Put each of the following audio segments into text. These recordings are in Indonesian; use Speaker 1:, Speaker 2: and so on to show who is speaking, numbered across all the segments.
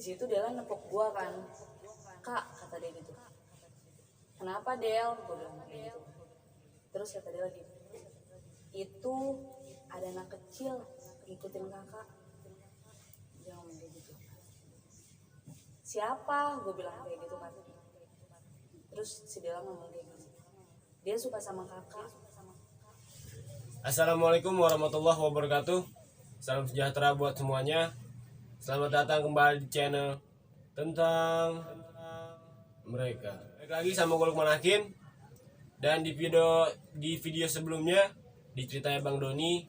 Speaker 1: Di situ Dela nepok gua kan, kak kata dia gitu, kenapa Del, gua bilang kayak gitu. Terus kata dia lagi, itu ada anak kecil ngikutin kakak, dia ngomong kayak gitu. Siapa, gua bilang kayak gitu kan. Terus si Dela ngomong kayak gitu, dia suka sama kakak.
Speaker 2: Assalamualaikum warahmatullahi wabarakatuh. Salam sejahtera buat semuanya. Selamat datang kembali di channel tentang mereka. Balik lagi sama gue Lukman Hakim. Dan di video sebelumnya, di ceritanya Bang Doni,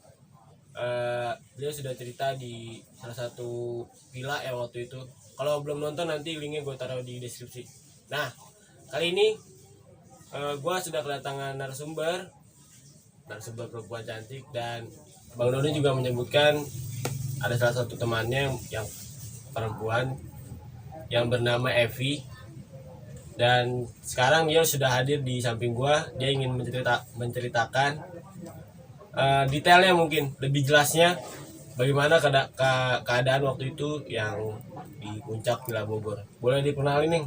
Speaker 2: beliau sudah cerita di salah satu villa yang waktu itu. Kalau belum nonton nanti linknya gue taruh di deskripsi. Nah, kali ini gue sudah kedatangan narasumber perempuan cantik, dan Bang Doni juga menyebutkan ada salah satu temannya yang perempuan yang bernama Evi, dan sekarang dia sudah hadir di samping gua. Dia ingin menceritakan detailnya, mungkin lebih jelasnya bagaimana keadaan waktu itu yang di puncak Villa Bogor. Boleh dikenalin nih?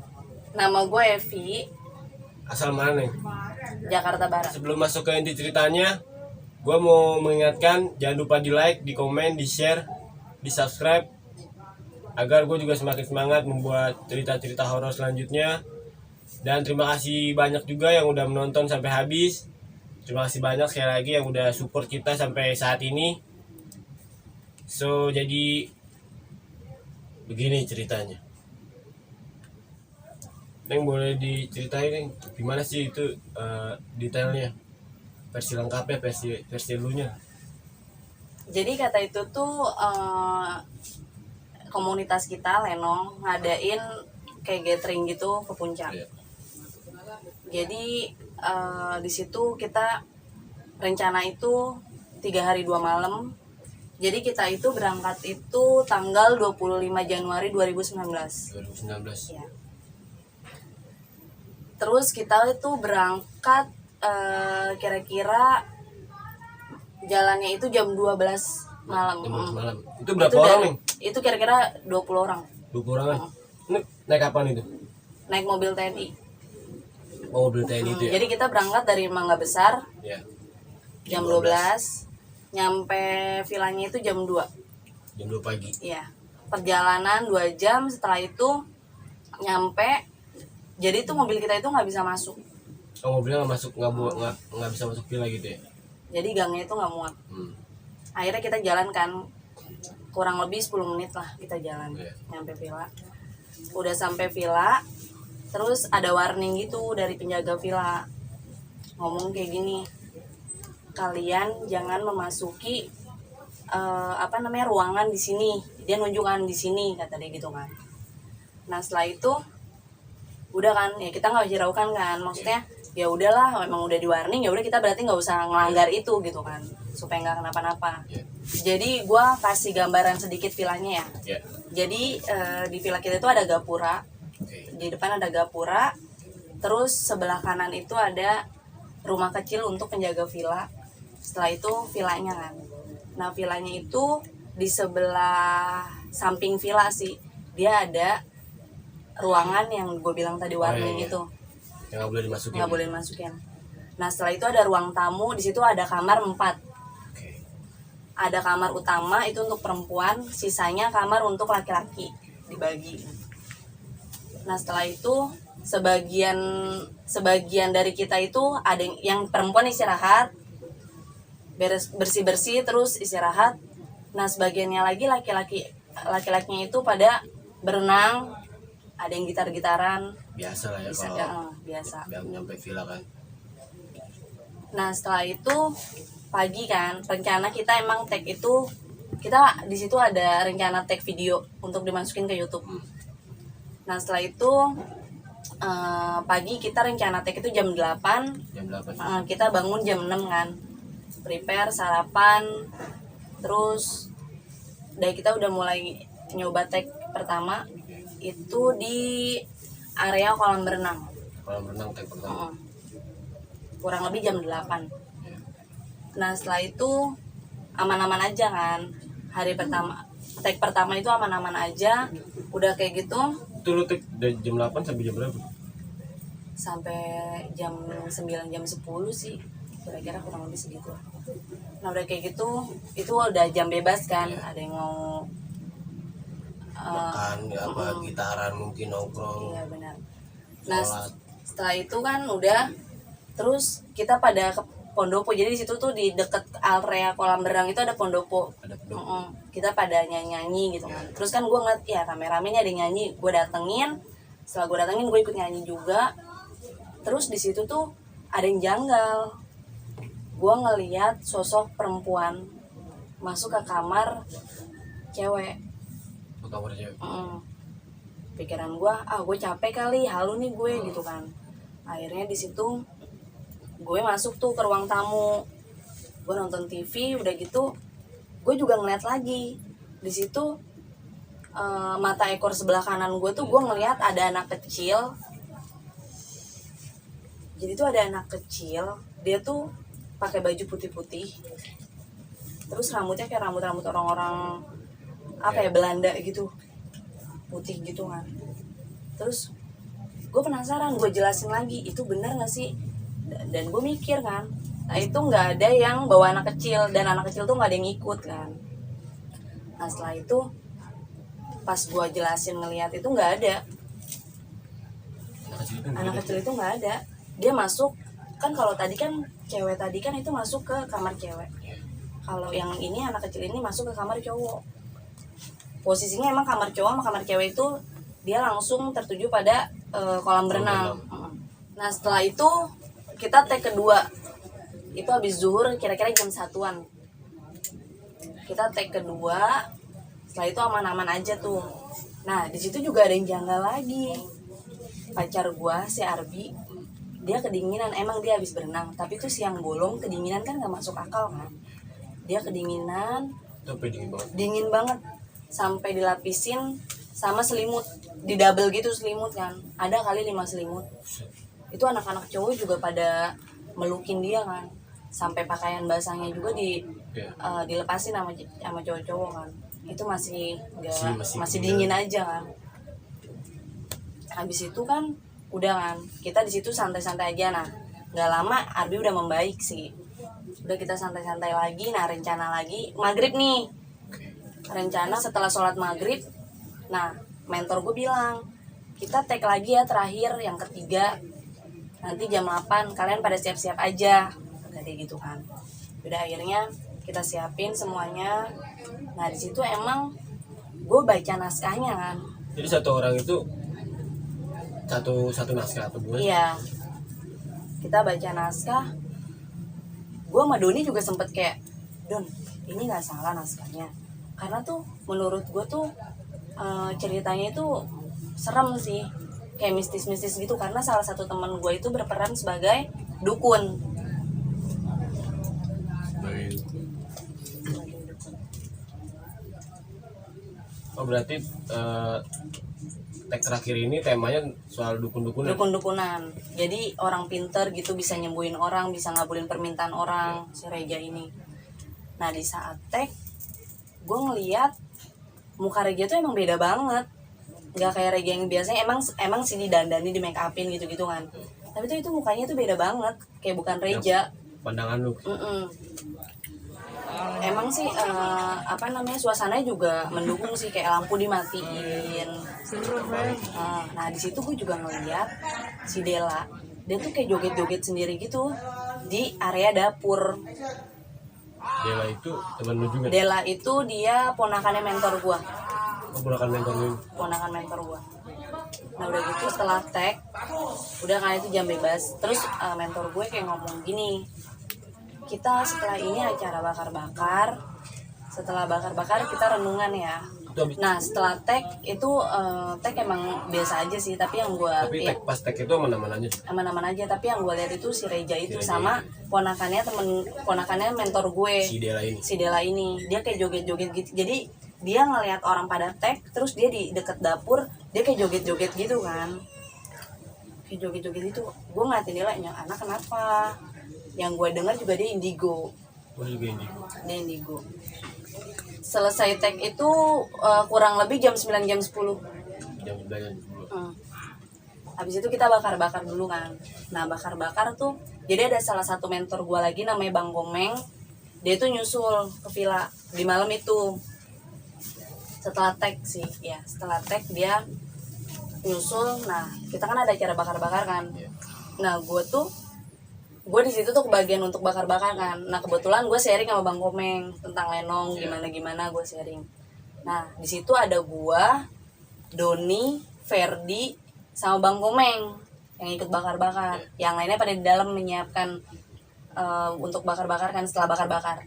Speaker 1: Nama gue Evi,
Speaker 2: Asal mana nih?
Speaker 1: Jakarta Barat.
Speaker 2: Sebelum masuk ke inti ceritanya, gue mau mengingatkan, jangan lupa di like, di komen, di share, di subscribe, agar gue juga semakin semangat membuat cerita-cerita horor selanjutnya. Dan terima kasih banyak juga yang udah menonton sampai habis. Terima kasih banyak sekali lagi yang udah support kita sampai saat ini. So, jadi begini ceritanya. Neng, boleh diceritain Neng, gimana sih itu detailnya, versi lengkapnya, versi dulunya.
Speaker 1: Jadi kata itu tuh komunitas kita Lenong ngadain kayak gathering gitu ke puncak.
Speaker 2: Iya.
Speaker 1: Jadi di situ kita rencana itu 3 hari 2 malam. Jadi kita itu berangkat itu tanggal 25 Januari 2019.
Speaker 2: 2019.
Speaker 1: Ya. Terus kita itu berangkat kira-kira jalannya itu jam 12 malam.
Speaker 2: Jam 12 malam. Itu berapa orang nih?
Speaker 1: Itu kira-kira 20 orang.
Speaker 2: 20 orang kan? Ini naik kapan itu?
Speaker 1: Naik mobil TNI.
Speaker 2: Oh, mobil TNI itu ya?
Speaker 1: Jadi kita berangkat dari Mangga Besar
Speaker 2: Ya.
Speaker 1: jam 12. Nyampe villanya itu jam 2.
Speaker 2: Jam 2 pagi.
Speaker 1: Iya. Perjalanan 2 jam, setelah itu nyampe. Jadi itu mobil kita itu nggak bisa masuk.
Speaker 2: Oh, mobilnya nggak bisa masuk villa gitu ya?
Speaker 1: Jadi gangnya itu nggak muat. Akhirnya kita jalan kan, kurang lebih 10 menit lah kita jalan.
Speaker 2: Yeah.
Speaker 1: Nyampe villa. Udah sampai villa, terus ada warning gitu dari penjaga villa. Ngomong kayak gini, kalian jangan memasuki ruangan di sini. Dia nunjukkan di sini, kata dia gitu kan. Nah setelah itu udah kan, ya kita nggak hiraukan kan, maksudnya ya udahlah, memang udah di warning, ya udah kita berarti nggak usah ngelanggar itu gitu kan, supaya nggak kenapa-napa. Jadi gue kasih gambaran sedikit villanya ya. Jadi di villa kita itu ada gapura, di depan ada gapura, terus sebelah kanan itu ada rumah kecil untuk penjaga villa. Setelah itu villanya kan. Nah villanya itu di sebelah samping villa sih, dia ada ruangan yang gue bilang tadi warning itu.
Speaker 2: Yang nggak boleh dimasukin.
Speaker 1: Nggak boleh dimasukin. Nah setelah itu ada ruang tamu, di situ ada kamar 4. Ada kamar utama itu untuk perempuan, sisanya kamar untuk laki-laki dibagi. Nah setelah itu sebagian dari kita itu ada yang perempuan istirahat, bersih-bersih terus istirahat. Nah sebagiannya lagi laki-lakinya itu pada berenang, ada yang gitar-gitaran.
Speaker 2: Biasa lah ya,
Speaker 1: biasa.
Speaker 2: Biar nyampe villa kan.
Speaker 1: Nah setelah itu pagi kan, rencana kita emang tag itu, kita di situ ada rencana tag video untuk dimasukin ke YouTube. Nah setelah itu pagi kita rencana tag itu jam 8. Kita bangun jam 6 kan, prepare sarapan, terus dari kita udah mulai nyoba tag pertama itu di area kolam renang.
Speaker 2: Kolam renang tag pertama.
Speaker 1: Kurang lebih jam 8. Nah setelah itu aman-aman aja kan. Hari pertama Take pertama itu aman-aman aja, udah kayak gitu
Speaker 2: Itu lu take dari jam 8 sampai jam berapa?
Speaker 1: sampai jam 9 jam 10 sih kira-kira, kurang lebih segitu. Nah udah kayak gitu itu udah jam bebas kan, ada yang mau
Speaker 3: makan ya apa gitaran mungkin nongkrong
Speaker 1: iya benar. Nah
Speaker 3: sholat.
Speaker 1: setelah itu kan udah, terus kita pada ke Pondopo. Jadi di situ tuh di deket area kolam berenang itu ada Pondopo.
Speaker 3: Ada pendopo.
Speaker 1: Kita pada nyanyi gitu kan. Terus kan gue ngeliat ya rame-rame nih ada yang nyanyi, gue datengin. Setelah gue datengin gue ikut nyanyi juga. Terus di situ tuh ada yang janggal. Gue ngeliat sosok perempuan masuk ke kamar cewek.
Speaker 2: Ke kamar cewek.
Speaker 1: Pikiran gue capek kali, halu nih gue gitu kan. Akhirnya di situ gue masuk tuh ke ruang tamu, gue nonton TV, udah gitu gue juga ngeliat lagi di situ. Mata ekor sebelah kanan gue tuh gue ngeliat ada anak kecil. Jadi tuh ada anak kecil, dia tuh pakai baju putih-putih, terus rambutnya kayak rambut orang-orang apa ya, Belanda gitu, putih gitu kan. Terus gue penasaran, gue jelasin lagi itu bener nggak sih, dan gue mikir kan, nah itu nggak ada yang bawa anak kecil, dan anak kecil tuh nggak ada yang ikut kan. Nah setelah itu pas gue jelasin ngelihat itu nggak ada, anak kecil itu nggak ada. Dia masuk kan, kalau tadi kan cewek tadi kan itu masuk ke kamar cewek, kalau yang ini anak kecil ini masuk ke kamar cowok. Posisinya emang kamar cowok sama kamar cewek itu dia langsung tertuju pada kolam berenang. Nah setelah itu kita take kedua, itu habis zuhur kira-kira jam 1-an. Kita take kedua, setelah itu aman-aman aja tuh. Nah di situ juga ada yang janggal lagi. Pacar gua si Arbi, dia kedinginan, emang dia habis berenang, tapi tuh siang bolong kedinginan kan nggak masuk akal kan. Dia kedinginan,
Speaker 2: Sampai
Speaker 1: dingin banget sampai dilapisin sama selimut, di double gitu selimut kan, ada kali 5 selimut. Itu anak-anak cowok juga pada melukin dia kan, sampai pakaian basahnya juga dilepasin sama cowok-cowok kan. Itu masih dingin aja kan. Habis itu kan udah kan, kita di situ santai-santai aja. Nah nggak lama Arbi udah membaik sih, udah kita santai-santai lagi. Nah rencana lagi maghrib nih, rencana setelah sholat maghrib. Nah mentor gue bilang kita take lagi ya terakhir, yang ketiga nanti jam 8, kalian pada siap-siap aja kayak gitu kan. Udah akhirnya kita siapin semuanya. Nah di situ emang gue baca naskahnya kan.
Speaker 2: Jadi satu orang itu satu naskah atau bukan?
Speaker 1: Iya, kita baca naskah. Gue sama Doni juga sempet kayak, Don ini nggak salah naskahnya, karena tuh menurut gue tuh ceritanya itu serem sih, kayak mistis-mistis gitu, karena salah satu teman gue itu berperan sebagai dukun.
Speaker 2: Oh berarti tag terakhir ini temanya soal dukun-dukunan.
Speaker 1: Dukun-dukunan. Jadi orang pinter gitu, bisa nyembuhin orang, bisa ngabulin permintaan orang, si Reja ini. Nah di saat tag, gue ngeliat muka Reja tuh emang beda banget. Nggak kayak Reja yang biasanya, emang sih didandani, di make upin gitu-gitu kan. Tapi tuh itu mukanya tuh beda banget, kayak bukan Reja.
Speaker 2: Pandangan lu.
Speaker 1: Emang sih suasananya juga mendukung sih, kayak lampu dimatiin. Nah di situ gue juga ngeliat si Dela, dia tuh kayak joget-joget sendiri gitu di area dapur.
Speaker 2: Dela itu teman lu juga?
Speaker 1: Dela itu dia ponakannya mentor gue.
Speaker 2: Oh, ponakan mentor lu?
Speaker 1: Ponakan mentor gue. Nah udah gitu setelah tag, udah kan itu jam bebas. Terus mentor gue kayak ngomong gini, kita setelah ini acara bakar-bakar, setelah bakar-bakar kita renungan ya. Nah setelah tag itu tag emang biasa aja sih, tapi yang gue
Speaker 2: pas tag itu aman-aman
Speaker 1: aja, tapi yang gue lihat itu si Reja itu sama ponakannya mentor gue, si Dela ini dia kayak joget-joget gitu. Jadi dia ngelihat orang pada tag, terus dia di deket dapur dia kayak joget-joget gitu kan, kayak joget-joget itu. Gue ngeliatin Dela, yang anak kenapa, yang gue dengar juga dia indigo.
Speaker 2: Udah juga Indigo.
Speaker 1: di Indigo. Selesai tag itu kurang lebih jam 9 jam 10.
Speaker 2: Jam 9 jam 10.
Speaker 1: Habis itu kita bakar-bakar dulu kan. Nah bakar-bakar tuh, jadi ada salah satu mentor gue lagi namanya Bang Komeng. Dia tuh nyusul ke villa di malam itu. Setelah tag sih, ya setelah tag dia nyusul. Nah kita kan ada acara bakar-bakar kan. Nah gue di situ tuh kebagian untuk bakar-bakar kan. Nah kebetulan gue sharing sama Bang Komeng tentang lenong gimana gue sharing. Nah di situ ada gue, Doni, Ferdi, sama Bang Komeng yang ikut bakar-bakar. Yang lainnya pada di dalam menyiapkan untuk bakar-bakar kan, setelah bakar-bakar.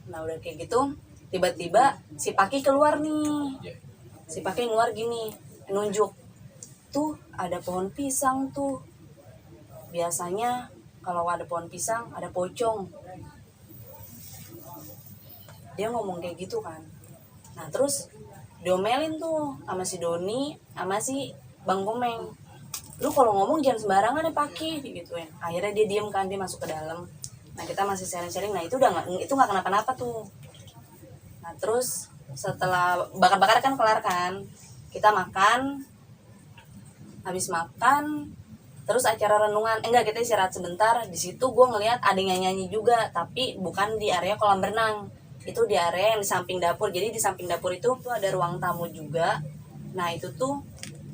Speaker 1: Nah udah kayak gitu, tiba-tiba si Paki keluar nih. Si Paki keluar gini, nunjuk. Tuh ada pohon pisang tuh. Biasanya kalau ada pohon pisang ada pocong. Dia ngomong kayak gitu kan. Nah terus diomelin tuh sama si Doni sama si Bang Komeng. Lu kalau ngomong jangan sembarangan ya Paki gitu ya. Akhirnya dia diem kan, dia masuk ke dalam. Nah kita masih sharing-sharing. Nah itu nggak kenapa-napa tuh. Nah terus setelah bakar-bakar kan kelar kan, kita makan. Habis makan terus acara renungan, enggak, kita istirahat sebentar. Di situ gue ngelihat ada yang nyanyi juga, tapi bukan di area kolam renang, itu di area yang di samping dapur. Jadi di samping dapur itu tuh ada ruang tamu juga. Nah itu tuh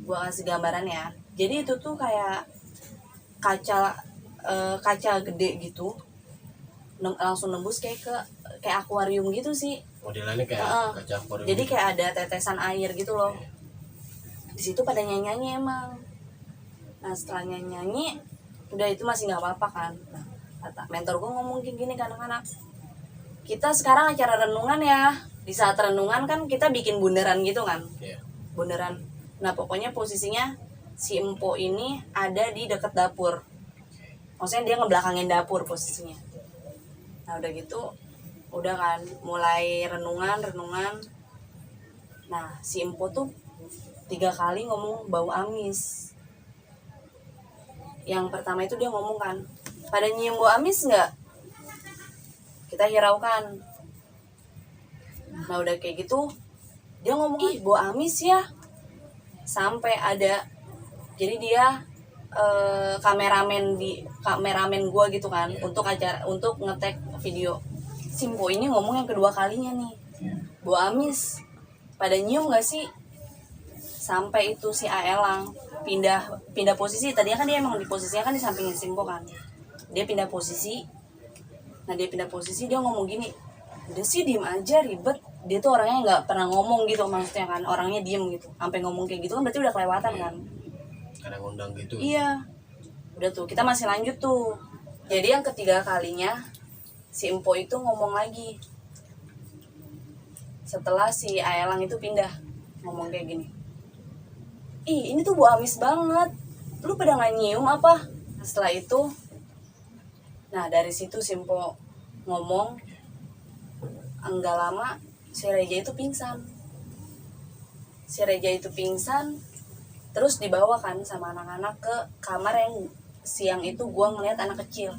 Speaker 1: gue kasih gambaran ya. Jadi itu tuh kayak kaca gede gitu, langsung nembus kayak akuarium gitu sih.
Speaker 2: Modelannya kayak kaca akuarium.
Speaker 1: Jadi kayak ada tetesan air gitu loh. Di situ pada nyanyi emang. Nah setelah nyanyi udah itu masih nggak apa-apa kan. Nah kata mentor gue ngomong gini ke anak-anak, kita sekarang acara renungan ya. Di saat renungan kan kita bikin bundaran gitu kan. Bundaran. Nah pokoknya posisinya si Empo ini ada di dekat dapur. Maksudnya dia ngebelakangin dapur posisinya. Nah udah gitu, udah kan mulai renungan. Nah si Empo tuh 3 kali ngomong bau amis. Yang pertama itu dia ngomong kan, pada nyium bau amis nggak? Kita hiraukan. Nah udah kayak gitu dia ngomong, ih bau amis ya. Sampai ada, jadi dia kameramen gue gitu kan, untuk ngetek video. Simpo ini ngomong yang kedua kalinya nih, bau amis, pada nyium nggak sih? Sampai itu si Aelang pindah posisi. Tadinya kan dia emang di posisinya kan di sampingnya Simpo kan, dia pindah posisi. Nah dia pindah posisi, dia ngomong gini, udah sih diem aja, ribet. Dia tuh orangnya nggak pernah ngomong gitu, maksudnya kan orangnya diem gitu. Sampai ngomong kayak gitu kan berarti udah kelewatan kan.
Speaker 2: Karena ngundang gitu.
Speaker 1: Iya. Udah tuh kita masih lanjut tuh. Jadi yang ketiga kalinya si Empo itu ngomong lagi. Setelah si Aelang itu pindah, ngomong kayak gini, ih ini tuh bau amis banget, lu pada nggak nyium apa? Setelah itu, nah dari situ Simpo ngomong, enggak lama si Reja itu pingsan. Terus dibawa kan sama anak-anak ke kamar yang siang itu gue ngeliat anak kecil.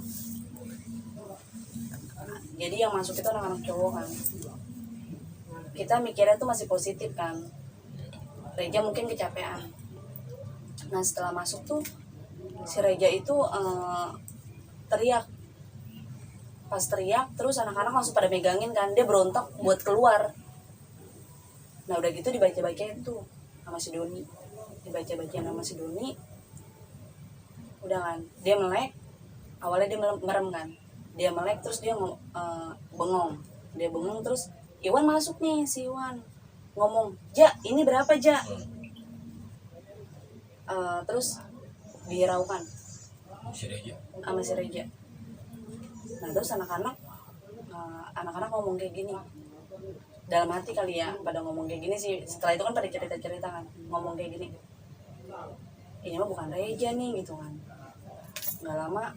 Speaker 1: Jadi yang masuk itu anak-anak cowok kan. Kita mikirnya tuh masih positif kan, Reja mungkin kecapean. Nah setelah masuk tuh si Reja itu teriak. Pas teriak terus anak-anak langsung pada megangin kan, dia berontak buat keluar. Nah udah gitu dibaca-bacain tuh sama si Doni, udah kan dia melek. Awalnya dia merem kan, dia melek terus dia bengong terus Iwan masuk nih, si Iwan ngomong, Ja ini berapa Ja? Terus dihiraukan sama si Reja. Nah terus anak-anak ngomong kayak gini, dalam hati kali ya pada ngomong kayak gini sih. Setelah itu kan pada cerita kan, ngomong kayak gini, ini mah bukan Reja nih gitu kan. Nggak lama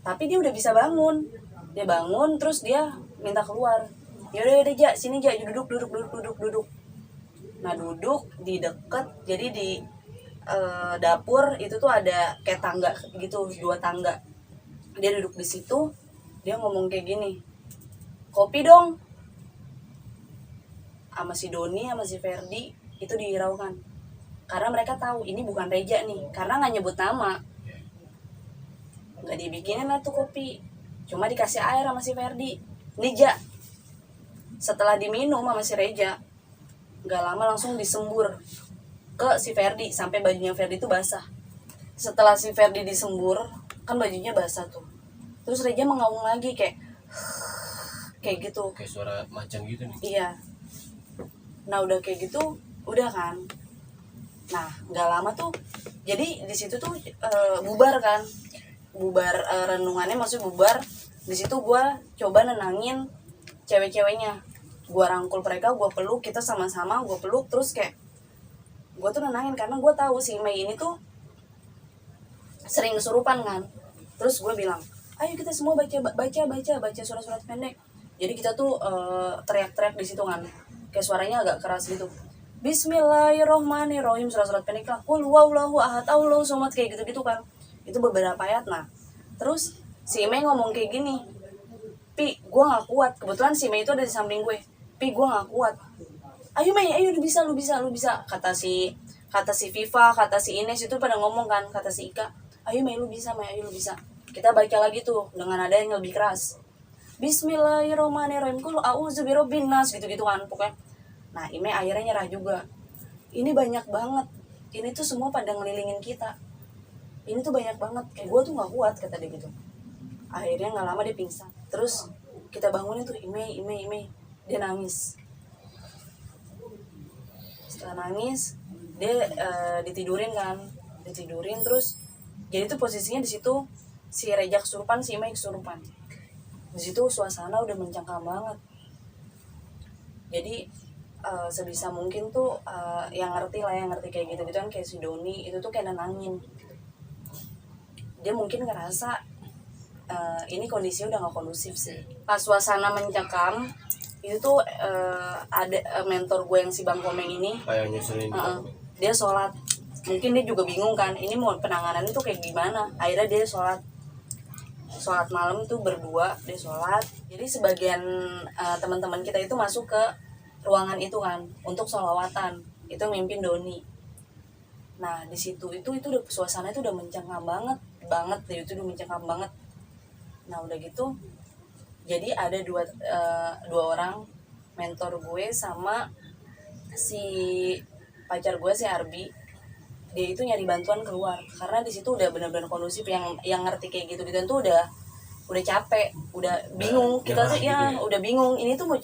Speaker 1: tapi dia udah bisa bangun. Dia bangun terus dia minta keluar, yaudah Ja sini Ja, duduk. Nah duduk di deket, jadi di dapur itu tuh ada kayak tangga gitu, 2 tangga. Dia duduk di situ. Dia ngomong kayak gini, kopi dong. Sama si Doni sama si Ferdi itu dihiraukan, karena mereka tahu ini bukan Reja nih, karena nggak nyebut nama. Nggak dibikinin lah tuh kopi, cuma dikasih air sama si Ferdi. Nija setelah diminum sama si Reja, nggak lama langsung disembur ke si Ferdi sampai bajunya Ferdi itu basah. Setelah si Ferdi disembur kan bajunya basah tuh, terus Reja mengaung lagi kayak gitu.
Speaker 3: Kayak suara macan gitu nih.
Speaker 1: Iya. Nah udah kayak gitu, udah kan. Nah nggak lama tuh, jadi di situ tuh bubar kan, bubar renungannya, maksudnya bubar. Di situ gue coba nenangin cewek-ceweknya, gue rangkul mereka, gue peluk, kita sama-sama gue peluk, terus kayak gue tuh nenangin karena gue tahu si Mei ini tuh sering kesurupan kan. Terus gue bilang, ayo kita semua baca surat-surat pendek. Jadi kita tuh teriak-teriak di situ kan, kayak suaranya agak keras gitu. Bismillahirrohmanirrohim, surat-surat pendek lah. Qul huwallahu ahad, Allahu somad, kayak gitu-gitu kan. Itu beberapa ayat. Nah, terus si Mei ngomong kayak gini, Pi, gue gak kuat. Kebetulan si Mei itu ada di samping gue. Pi, gue gak kuat. Ayo Mei, ayo lu bisa. Kata si Viva, kata si Ines itu pada ngomong kan, kata si Ika, ayo Mei lu bisa. Kita baca lagi tuh dengan nada yang lebih keras. Bismillahirrohmanirrohim, Qul a'udzu birabbin nas, gitu-gitu kan pokoknya. Nah, Ime akhirnya nyerah juga. Ini banyak banget. Ini tuh semua pada ngelilingin kita. Ini tuh banyak banget. Kayak gue tuh gak kuat, kata dia gitu. Akhirnya gak lama dia pingsan. Terus kita bangunin tuh, Ime. Dia nangis. Setelah nangis, dia ditidurin kan. Terus jadi tuh posisinya di situ si Reja kesurupan, si Ime kesurupan. Di situ suasana udah mencengkam banget. Jadi sebisa mungkin tuh yang ngerti kayak gitu kan, kayak si Doni itu tuh kayak nenangin. Dia mungkin ngerasa ini kondisinya udah gak kondusif sih. Pas suasana mencekam itu tuh ada mentor gue yang si Bang Komeng ini,
Speaker 3: Kayak nyusulin
Speaker 1: dia sholat. Mungkin dia juga bingung kan, ini mau penanganan itu kayak gimana. Akhirnya dia sholat malam tuh berdua, dia sholat. Jadi sebagian teman-teman kita itu masuk ke ruangan itu kan untuk sholawatan. Itu mimpin Doni. Nah di situ itu udah suasana itu udah mencengkam banget deh, itu udah mencengkam banget. Nah udah gitu, jadi ada dua orang, mentor gue sama si pacar gue si Arbi. Dia itu nyari bantuan keluar karena di situ udah benar-benar kondusif. Yang ngerti kayak gitu tuh udah capek, udah bingung. Kita tuh ya udah bingung, ini tuh mau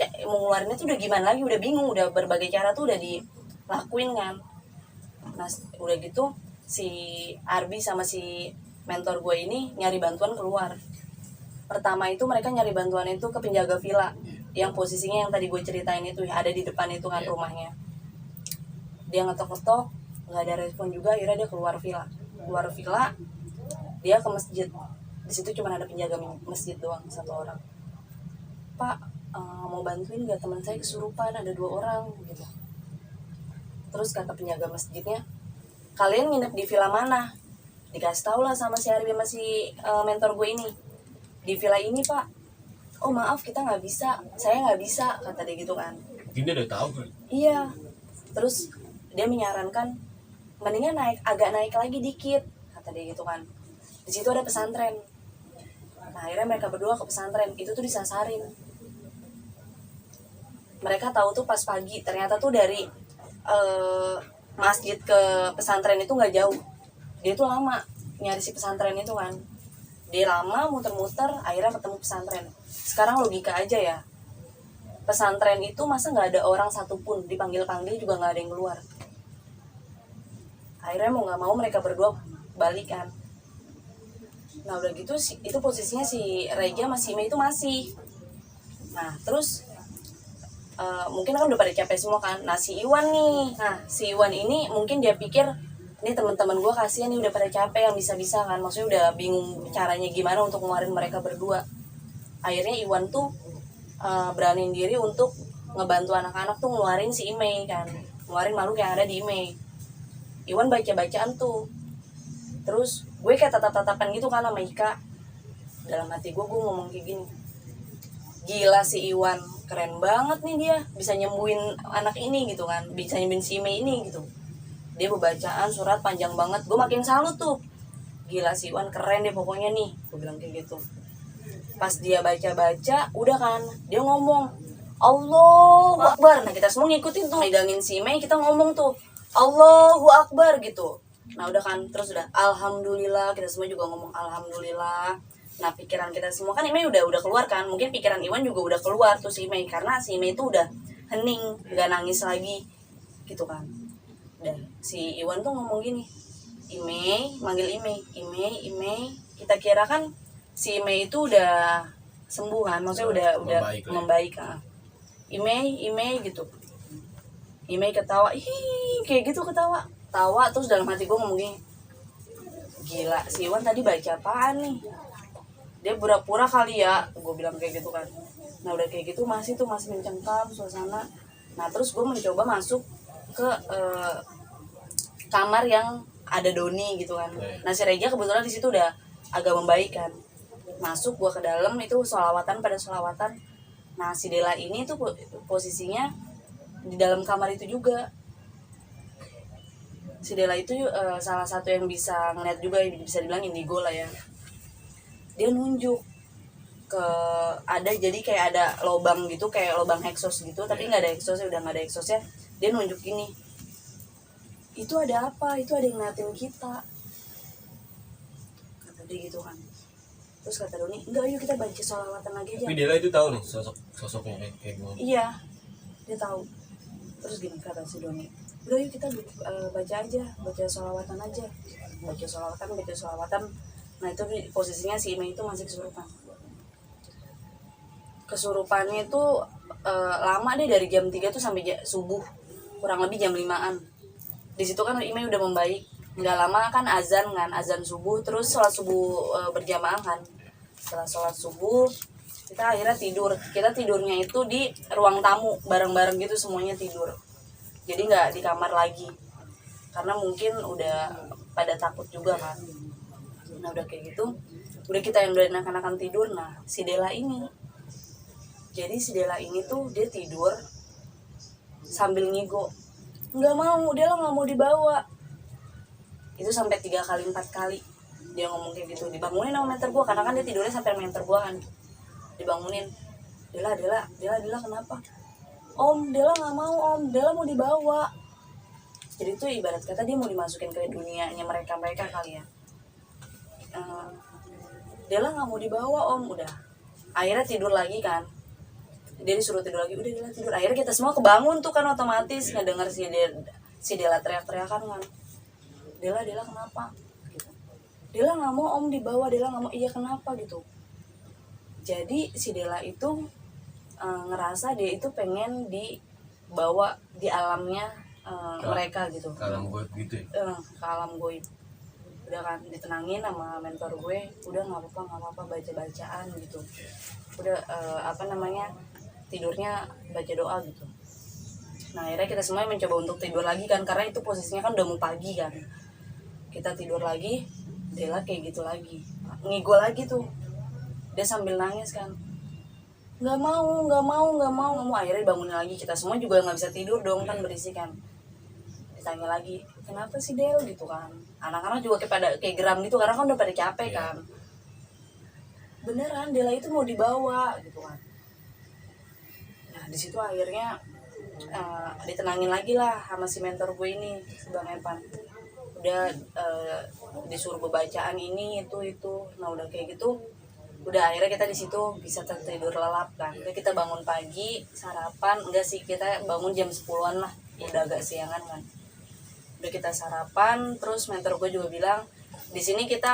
Speaker 1: ngeluarinnya tuh udah gimana lagi, udah bingung, udah berbagai cara tuh udah dilakuin kan. Nah udah gitu si Arbi sama si mentor gue ini nyari bantuan keluar. Pertama itu mereka nyari bantuan itu ke penjaga villa yang posisinya yang tadi gue ceritain itu, ada di depan itu kan rumahnya. Dia ngetok-ngetok, nggak ada respon juga. Akhirnya dia keluar villa, dia ke masjid. Di situ cuma ada penjaga masjid doang, satu orang. Pak, mau bantuin nggak, teman saya kesurupan, ada 2 orang gitu. Terus kata penjaga masjidnya, kalian nginep di villa mana? Dikasih tau lah sama si Arbi sama si mentor gue ini, di villa ini Pak. Oh maaf, kita nggak bisa, saya nggak bisa, kata dia gitu kan.
Speaker 3: Mungkin dia udah tahu kan.
Speaker 1: Iya. Terus dia menyarankan mendingan agak naik lagi dikit, kata dia gitu kan. Di situ ada pesantren. Nah akhirnya mereka berdua ke pesantren. Itu tuh disasarin. Mereka tahu tuh pas pagi, ternyata tuh dari masjid ke pesantren itu nggak jauh. Dia tuh lama nyari si pesantren itu kan. Dia lama muter-muter, akhirnya ketemu pesantren. Sekarang logika aja ya, pesantren itu masa nggak ada orang satupun, dipanggil-panggil juga nggak ada yang keluar. Akhirnya mau nggak mau mereka berdua balikan. Nah udah gitu itu posisinya si Reja sama si Mei itu masih. Nah terus mungkin kan udah pada capek semua kan. Nah si Iwan ini mungkin dia pikir, ini teman-teman gue kasihan nih udah pada capek, yang bisa-bisa kan, maksudnya udah bingung caranya gimana untuk ngeluarin mereka berdua. Akhirnya Iwan tuh beraniin diri untuk ngebantu anak-anak tuh ngeluarin si Imei kan, ngeluarin makhluk yang ada di Imei. Iwan baca-bacaan tuh, terus gue kayak tatap-tatapan gitu kan sama Ika. dalam hati gue ngomong kayak gini, gila si Iwan, keren banget nih dia bisa nyembuhin anak ini gitu kan, bisa nyembuhin si Mei ini gitu. Dia bacaan surat panjang banget, gue makin salut tuh, gila si Iwan keren deh pokoknya nih, gue bilang kayak gitu. Pas dia baca udah kan dia ngomong Allahu Akbar. Nah kita semua ngikutin tuh, megangin si Mei, kita ngomong tuh Allahu Akbar gitu. Nah udah kan, terus udah Alhamdulillah, kita semua juga ngomong Alhamdulillah. Nah pikiran kita semua kan Mei udah keluar kan, mungkin pikiran Iwan juga udah keluar tuh si Mei, karena si Mei itu udah hening, nggak nangis lagi gitu kan. Dan si Iwan tuh ngomong gini, Imei, manggil Imei, kita kira kan si Imei itu udah sembuh kan, maksudnya udah membaik kan. Imei gitu. Imei ketawa, kayak gitu ketawa terus dalam hati gue ngomong gini, gila si Iwan tadi baca apaan nih, dia pura-pura kali ya, gue bilang kayak gitu kan. Nah udah kayak gitu masih mencengkam suasana. Nah terus gue mencoba masuk ke kamar yang ada Doni gitu kan. Nah si Reja kebetulan di situ udah agak membaik kan. Masuk gua ke dalam itu sholawatan. Nah si Dela ini tuh posisinya di dalam kamar itu juga. Si Dela itu salah satu yang bisa ngeliat juga, bisa dibilang indigo lah ya. Dia nunjuk ke ada, jadi kayak ada lobang gitu, kayak lobang heksos gitu, tapi nggak ada heksosnya, udah nggak ada heksosnya. Dia nunjuk gini, itu ada apa? Itu ada yang ngeliatin kita, kata dia gitu kan. Terus kata Doni, enggak, yuk kita baca sholawatan lagi aja.
Speaker 3: Tapi Dela itu tahu nih sosoknya kayak gimana?
Speaker 1: Iya, dia tahu. Terus gini kata si Doni, udah yuk kita baca aja, baca sholawatan aja, baca sholawatan. Nah itu posisinya si Ime itu masih kesurupannya itu lama deh, dari jam 3 tuh sampai subuh, kurang lebih jam 5-an. Di situ kan Ime udah membaik, nggak lama kan azan subuh, terus sholat subuh berjamaah kan. Setelah sholat subuh kita akhirnya tidur. Kita tidurnya itu di ruang tamu bareng-bareng gitu, semuanya tidur, jadi nggak di kamar lagi karena mungkin udah pada takut juga kan. Nah udah kayak gitu, udah kita yang udah enak-enakan tidur. Nah si Dela ini tuh dia tidur sambil ngigo, nggak mau, Dela nggak mau dibawa. Itu sampai 3 kali 4 kali dia ngomong kayak gitu. Dibangunin sama mentor gua, karena kan dia tidurnya sampai mentor gua kan. Dibangunin, Dela kenapa? Om, Dela nggak mau, Om, Dela mau dibawa. Jadi itu ibarat kata dia mau dimasukin ke dunianya mereka kali ya. Dela nggak mau dibawa, Om. Udah, akhirnya tidur lagi kan. Dia disuruh tidur lagi, udah Dela tidur. Akhirnya kita semua kebangun tuh kan, otomatis ngedenger si Dela teriak-teriakan kan. Dela kenapa? Gitu. Dela nggak mau, Om, dibawa. Dela nggak mau. Iya kenapa gitu. Jadi si Dela itu ngerasa dia itu pengen dibawa di alamnya mereka gitu.
Speaker 3: Ke alam goib gitu ya?
Speaker 1: Ke alam goib. Udah kan ditenangin sama mentor gue, udah nggak apa-apa baca-bacaan gitu. Udah tidurnya baca doa gitu. Nah akhirnya kita semua mencoba untuk tidur lagi kan, karena itu posisinya kan udah mau pagi kan. Kita tidur lagi, Dela kayak gitu lagi, ngigo lagi tuh. Dia sambil nangis kan, nggak mau. Akhirnya bangunin lagi, kita semua juga nggak bisa tidur dong kan, berisik kan. Ditanya lagi, kenapa sih Del gitu kan. Anak-anak juga kayak geram gitu, karena kan udah pada capek kan. Beneran Dela itu mau dibawa gitu kan. Nah di situ akhirnya ditenangin lagi lah sama si mentor gue ini, si Bang Evan. Udah disuruh bacaan ini itu. Nah udah kayak gitu, udah akhirnya kita di situ bisa tertidur lelap kan. Udah kita bangun pagi, sarapan, enggak sih, kita bangun jam 10-an lah, udah agak siangan kan. Udah kita sarapan, terus mentor gue juga bilang, di sini kita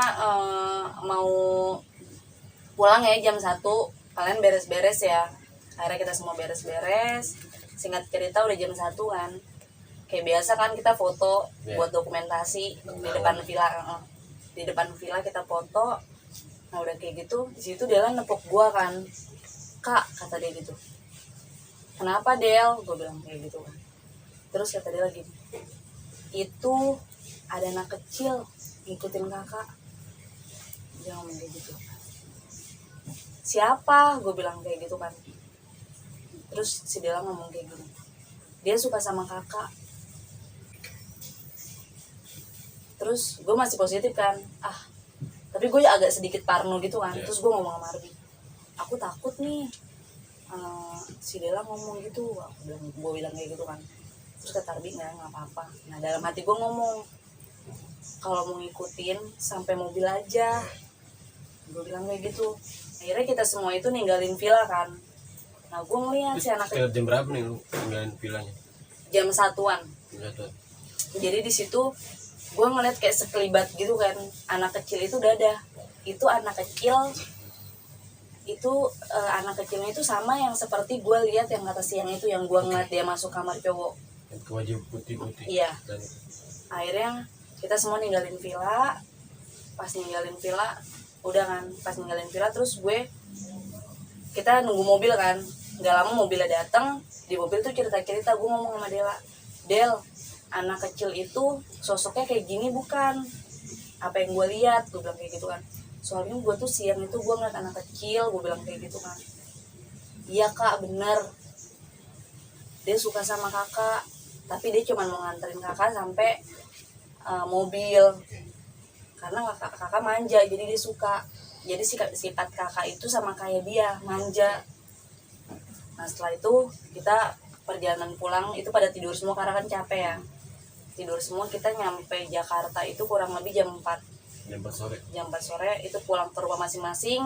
Speaker 1: mau pulang ya jam 1, kalian beres-beres ya. Akhirnya kita semua beres-beres. Singkat cerita udah jam 1 kan. Kayak biasa kan kita foto buat dokumentasi di depan villa. Di depan villa kita foto. Nah udah kayak gitu, di situ Dela nepuk gua kan. Kak, kata dia gitu. Kenapa Del? Gue bilang kayak gitu kan. Terus kata dia lagi, itu ada anak kecil ngikutin kakak. Dia ngomong kayak gitu. siapa, gue bilang kayak gitu kan. Terus si Dela ngomong kayak gini, dia suka sama kakak. Terus gue masih positif kan, tapi gue agak sedikit parno gitu kan. Terus gue ngomong sama Arbi, aku takut nih si Dela ngomong gitu, gue bilang kayak gitu kan. Terus kata Arbi, nggak apa-apa. Nah dalam hati gue ngomong, kalau mau ngikutin sampai mobil aja, gue bilang kayak gitu. Akhirnya kita semua itu ninggalin villa kan. Nah gue ngeliat si anak
Speaker 3: Sekitar jam berapa nih lu tinggalin villanya?
Speaker 1: jam 1-an. Jadi di situ gue ngeliat kayak sekelibat gitu kan, anak kecil itu udah ada. Itu anak kecil itu anak kecilnya itu sama yang seperti gue lihat yang kata siang itu, yang gue ngeliat dia masuk kamar cowok.
Speaker 3: Yang wajib putih-putih.
Speaker 1: Iya.
Speaker 3: Dan
Speaker 1: Akhirnya kita semua ninggalin villa. Pas ninggalin villa, udah kan, pas ninggalin villa terus kita nunggu mobil kan. Gak lama mobilnya datang. Di mobil tuh cerita-cerita, gue ngomong sama Dela, Del, anak kecil itu sosoknya kayak gini bukan? Apa yang gue lihat, gue bilang kayak gitu kan. Soalnya gue tuh siang itu gue ngeliat anak kecil, gue bilang kayak gitu kan. Iya kak, bener. Dia suka sama kakak, tapi dia cuma mau nganterin kakak sampai mobil. Karena kakak manja, jadi dia suka. Jadi sifat kakak itu sama kayak dia, manja. Nah setelah itu kita perjalanan pulang itu pada tidur semua karena kan capek ya. Tidur semua, kita nyampe Jakarta itu kurang lebih jam 4
Speaker 3: sore.
Speaker 1: Jam 4 sore itu pulang ke rumah masing-masing.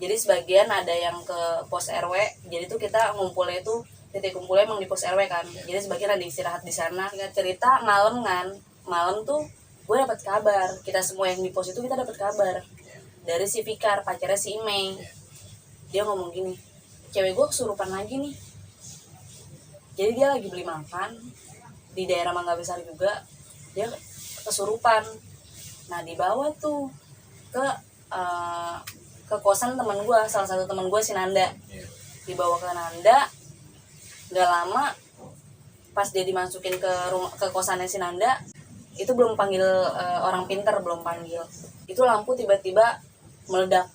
Speaker 1: Jadi sebagian ada yang ke pos RW. Jadi tuh kita ngumpulnya itu, titik kumpulnya emang di pos RW kan. Jadi sebagian ada istirahat di sana. Kita cerita malam kan. Malam tuh gue dapat kabar. Kita semua yang di pos itu kita dapat kabar dari si Fikar, pacarnya si Imei. Dia ngomong gini, cewek gue kesurupan lagi nih. Jadi dia lagi beli makan di daerah Mangga Besar juga, dia kesurupan. Nah dibawa tuh ke kosan teman gue, salah satu teman gue si Nanda. Dibawa ke Nanda, nggak lama pas dia dimasukin ke kosannya si Nanda, itu belum panggil orang pinter, belum panggil, itu lampu tiba-tiba meledak.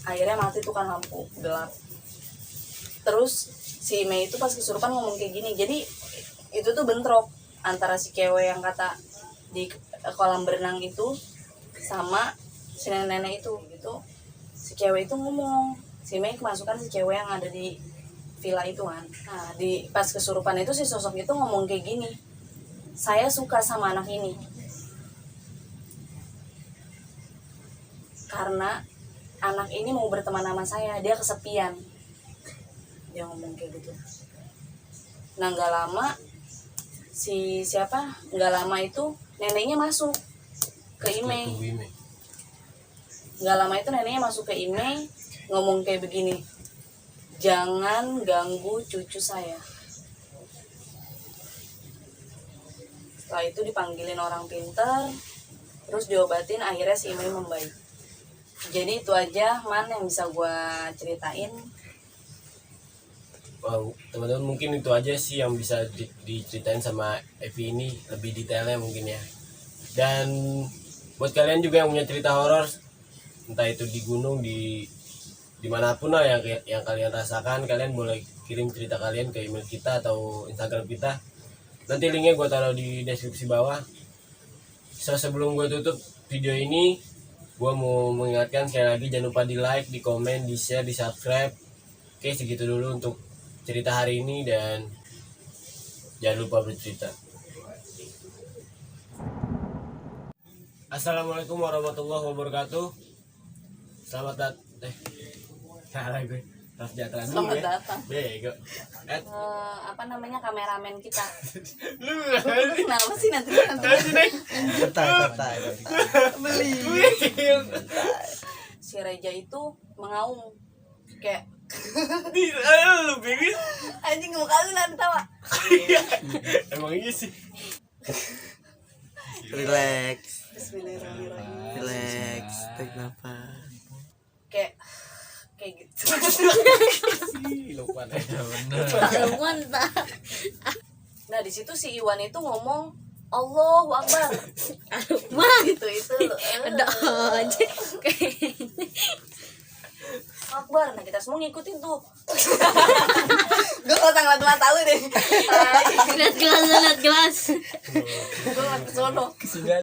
Speaker 1: Akhirnya mati tuh kan, lampu gelap. Terus si Mei itu pas kesurupan ngomong kayak gini. Jadi itu tuh bentrok antara si cewek yang kata di kolam berenang itu sama si nenek itu gitu. Si cewek itu ngomong, si Mei kemasukan si cewek yang ada di villa itu kan. Nah di pas kesurupan itu si sosok itu ngomong kayak gini, saya suka sama anak ini karena anak ini mau berteman sama saya, dia kesepian. Dia ngomong kayak gitu. Nah nggak lama nggak lama itu neneknya masuk ke Imei. Nggak lama itu neneknya masuk ke Imei, ngomong kayak begini, jangan ganggu cucu saya. Setelah itu dipanggilin orang pinter, terus diobatin, akhirnya si Imei membaik. Jadi itu aja Man yang bisa gue ceritain.
Speaker 3: Wow, teman-teman mungkin itu aja sih yang bisa diceritain sama Evi ini, lebih detailnya mungkin ya. Dan buat kalian juga yang punya cerita horor, entah itu di gunung, dimanapun lah yang kalian rasakan, kalian boleh kirim cerita kalian ke email kita atau Instagram kita. Nanti linknya gue taruh di deskripsi bawah. So sebelum gue tutup video ini, gue mau mengingatkan sekali lagi, jangan lupa di like, di komen, di share, di subscribe. Oke, segitu dulu untuk cerita hari ini, dan jangan lupa bercerita. Assalamualaikum warahmatullahi wabarakatuh. Selamat datang. Salah gue.
Speaker 1: Selamat datang.
Speaker 3: Bego.
Speaker 1: Apa namanya, kameramen kita.
Speaker 3: Lu
Speaker 1: Kenapa sih nanti?
Speaker 4: Bentar.
Speaker 1: Beli. Si Reja itu mengaum kayak
Speaker 3: lu bingung.
Speaker 1: anjing, muka lu nanti tawa.
Speaker 3: Emang iya sih.
Speaker 4: Relax,
Speaker 1: Bismillahirrahmanirrahim.
Speaker 4: relax, tarik nafas.
Speaker 1: Kayak gitu.
Speaker 3: Lupa deh.
Speaker 1: Nah di situ si Iwan itu ngomong Allahu Akbar.
Speaker 5: Mah
Speaker 1: Gitu itu.
Speaker 5: ada aja.
Speaker 1: Akbar. Nah kita semua ngikutin tuh. Gue kalau ngeliat tahu deh.
Speaker 5: Lihat gelas, lihat gelas.
Speaker 1: Gue ngeliat ke sono.